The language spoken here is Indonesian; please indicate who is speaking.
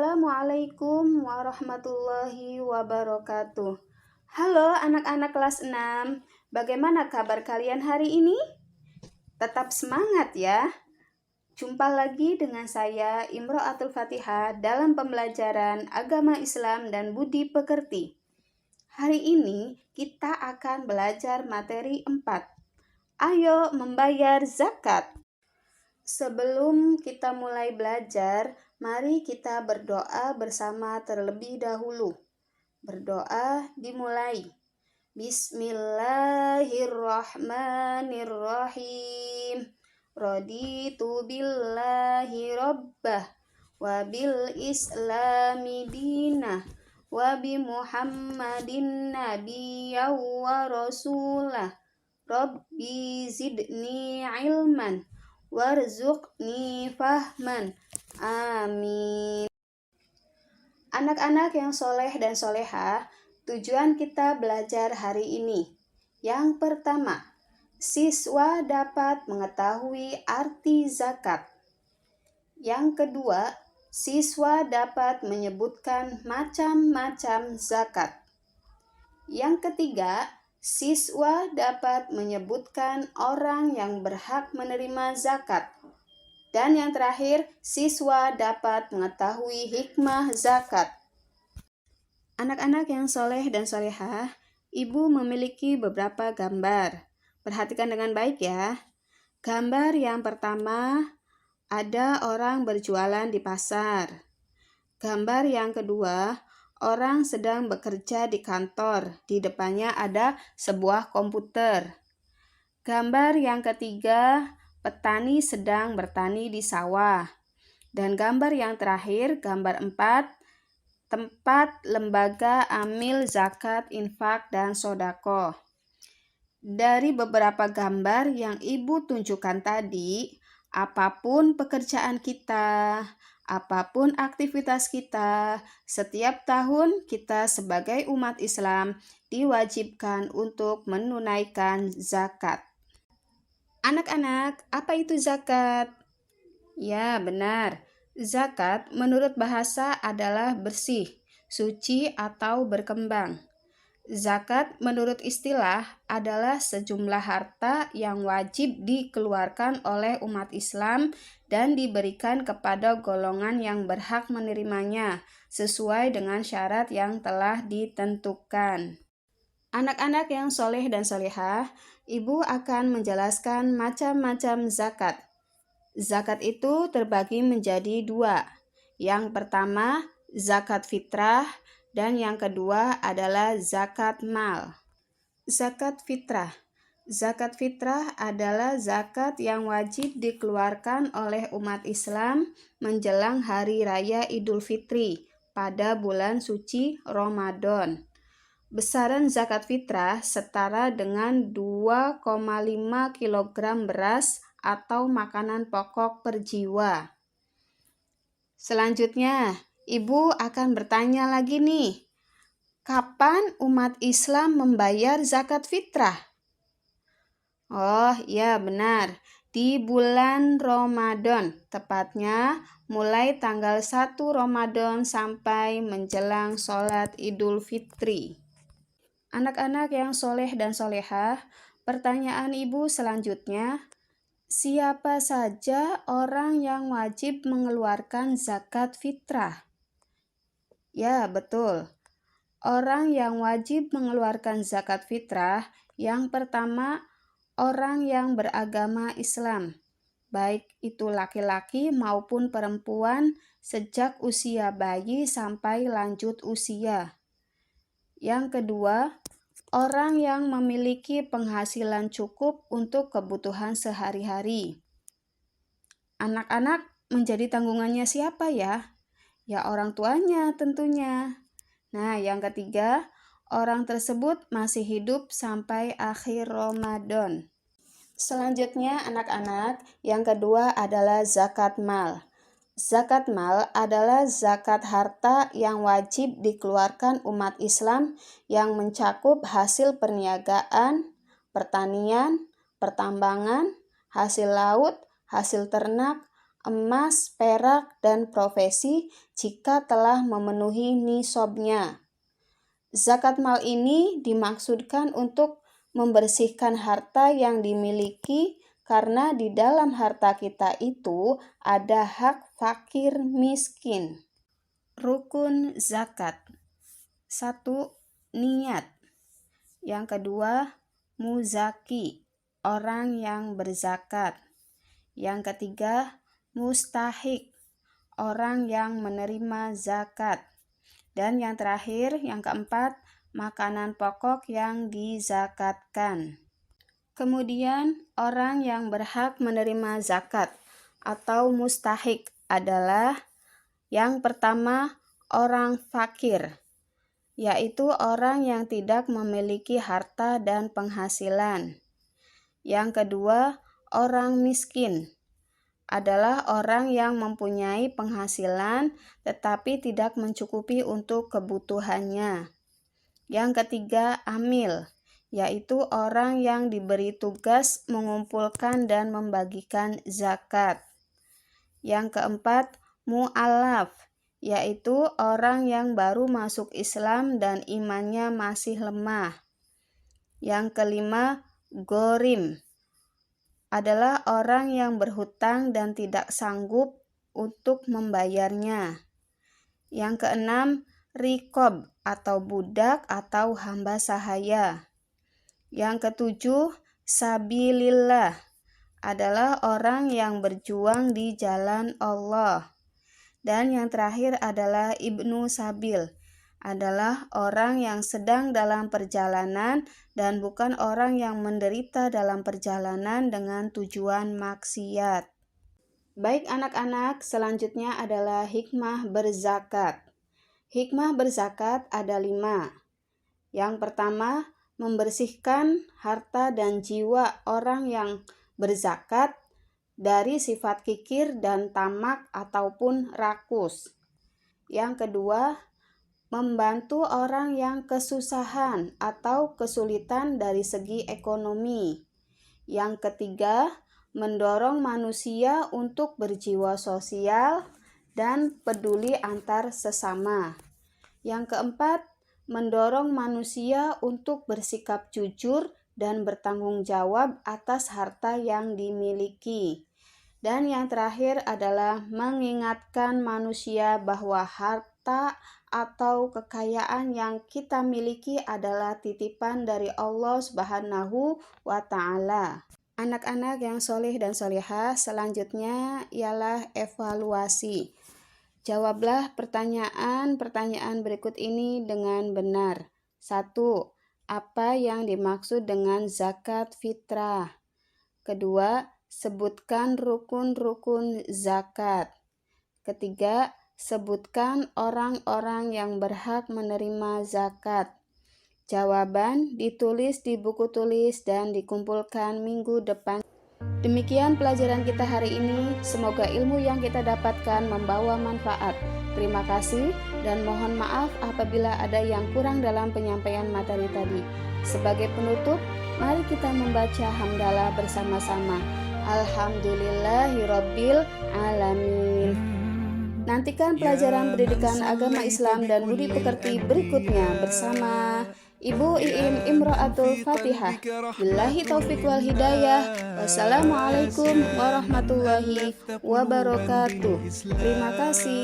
Speaker 1: Assalamualaikum warahmatullahi wabarakatuh. Halo anak-anak kelas 6, bagaimana kabar kalian hari ini? Tetap semangat ya. Jumpa lagi dengan saya Imro'atul Fatihah dalam pembelajaran agama Islam dan budi pekerti. Hari ini kita akan belajar materi 4. Ayo membayar zakat. Sebelum kita mulai belajar, mari kita berdoa bersama terlebih dahulu. Berdoa dimulai. Bismillahirrahmanirrahim. Raditu billahi rabbah wa bil islami dinah wa bi Muhammadin nabiyya wa rasulah. Rabbi zidni ilman warzuqni fahman. Amin. Anak-anak yang soleh dan solehah, tujuan kita belajar hari ini. Yang pertama, siswa dapat mengetahui arti zakat. Yang kedua, siswa dapat menyebutkan macam-macam zakat. Yang ketiga, siswa dapat menyebutkan orang yang berhak menerima zakat. Dan yang terakhir, siswa dapat mengetahui hikmah zakat. Anak-anak yang soleh dan solehah, Ibu memiliki beberapa gambar. Perhatikan dengan baik ya. Gambar yang pertama, ada orang berjualan di pasar. Gambar yang kedua, orang sedang bekerja di kantor. Di depannya ada sebuah komputer. Gambar yang ketiga, petani sedang bertani di sawah. Dan gambar yang terakhir, gambar 4, tempat lembaga amil zakat, infak, dan sodako. Dari beberapa gambar yang Ibu tunjukkan tadi, apapun pekerjaan kita, apapun aktivitas kita, setiap tahun kita sebagai umat Islam diwajibkan untuk menunaikan zakat. Anak-anak, apa itu zakat? Ya, benar. Zakat menurut bahasa adalah bersih, suci, atau berkembang. Zakat menurut istilah adalah sejumlah harta yang wajib dikeluarkan oleh umat Islam dan diberikan kepada golongan yang berhak menerimanya sesuai dengan syarat yang telah ditentukan. Anak-anak yang soleh dan solehah, Ibu akan menjelaskan macam-macam zakat. Zakat itu terbagi menjadi 2. Yang pertama, zakat fitrah, dan yang kedua adalah zakat mal. Zakat fitrah. Zakat fitrah adalah zakat yang wajib dikeluarkan oleh umat Islam menjelang Hari Raya Idul Fitri pada bulan suci Ramadan. Besaran zakat fitrah setara dengan 2,5 kg beras atau makanan pokok per jiwa. Selanjutnya, Ibu akan bertanya lagi nih, kapan umat Islam membayar zakat fitrah? Oh ya benar, di bulan Ramadan, tepatnya mulai tanggal 1 Ramadan sampai menjelang sholat Idul Fitri. Anak-anak yang soleh dan solehah, pertanyaan Ibu selanjutnya, siapa saja orang yang wajib mengeluarkan zakat fitrah? Ya, betul. Orang yang wajib mengeluarkan zakat fitrah, yang pertama, orang yang beragama Islam, baik itu laki-laki maupun perempuan sejak usia bayi sampai lanjut usia. Yang kedua, orang yang memiliki penghasilan cukup untuk kebutuhan sehari-hari. Anak-anak menjadi tanggungannya siapa ya? Ya orang tuanya tentunya. Nah, yang ketiga, orang tersebut masih hidup sampai akhir Ramadan. Selanjutnya anak-anak, yang kedua adalah zakat mal. Zakat mal adalah zakat harta yang wajib dikeluarkan umat Islam yang mencakup hasil perniagaan, pertanian, pertambangan, hasil laut, hasil ternak, emas, perak, dan profesi jika telah memenuhi nisabnya. Zakat mal ini dimaksudkan untuk membersihkan harta yang dimiliki karena di dalam harta kita itu ada hak fakir miskin. Rukun zakat. 1. Niat. Yang kedua, muzaki, orang yang berzakat. Yang ketiga, mustahik, orang yang menerima zakat. Dan yang terakhir, yang keempat, makanan pokok yang dizakatkan. Kemudian, orang yang berhak menerima zakat atau mustahik adalah yang pertama, orang fakir, yaitu orang yang tidak memiliki harta dan penghasilan. Yang kedua, orang miskin adalah orang yang mempunyai penghasilan tetapi tidak mencukupi untuk kebutuhannya. Yang ketiga, amil, yaitu orang yang diberi tugas mengumpulkan dan membagikan zakat. Yang keempat, mu'alaf, yaitu orang yang baru masuk Islam dan imannya masih lemah. Yang kelima, gorim, adalah orang yang berhutang dan tidak sanggup untuk membayarnya. Yang keenam, rikob atau budak atau hamba sahaya. Yang ketujuh, sabilillah, adalah orang yang berjuang di jalan Allah. Dan yang terakhir adalah ibnu sabil, adalah orang yang sedang dalam perjalanan dan bukan orang yang menderita dalam perjalanan dengan tujuan maksiat. Baik anak-anak, selanjutnya adalah hikmah berzakat. Hikmah berzakat ada 5. Yang pertama, membersihkan harta dan jiwa orang yang berzakat dari sifat kikir dan tamak ataupun rakus. Yang kedua, membantu orang yang kesusahan atau kesulitan dari segi ekonomi. Yang ketiga, mendorong manusia untuk berjiwa sosial dan peduli antar sesama. Yang keempat, mendorong manusia untuk bersikap jujur dan bertanggung jawab atas harta yang dimiliki. Dan yang terakhir adalah mengingatkan manusia bahwa harta atau kekayaan yang kita miliki adalah titipan dari Allah Subhanahu wa Ta'ala. Anak-anak yang soleh dan solehah, selanjutnya ialah evaluasi. Jawablah pertanyaan-pertanyaan berikut ini dengan benar. 1. Apa yang dimaksud dengan zakat fitrah? Kedua, sebutkan rukun-rukun zakat. Ketiga, sebutkan orang-orang yang berhak menerima zakat. Jawaban ditulis di buku tulis dan dikumpulkan minggu depan. Demikian pelajaran kita hari ini. Semoga ilmu yang kita dapatkan membawa manfaat. Terima kasih dan mohon maaf apabila ada yang kurang dalam penyampaian materi tadi. Sebagai penutup, mari kita membaca hamdalah bersama-sama. Alhamdulillahirabbil alamin. Nantikan pelajaran pendidikan agama Islam dan budi pekerti berikutnya bersama Ibu Iim Imro'atul Fatihah. Billahi taufiq wal hidayah. Wassalamualaikum warahmatullahi wabarakatuh. Terima kasih.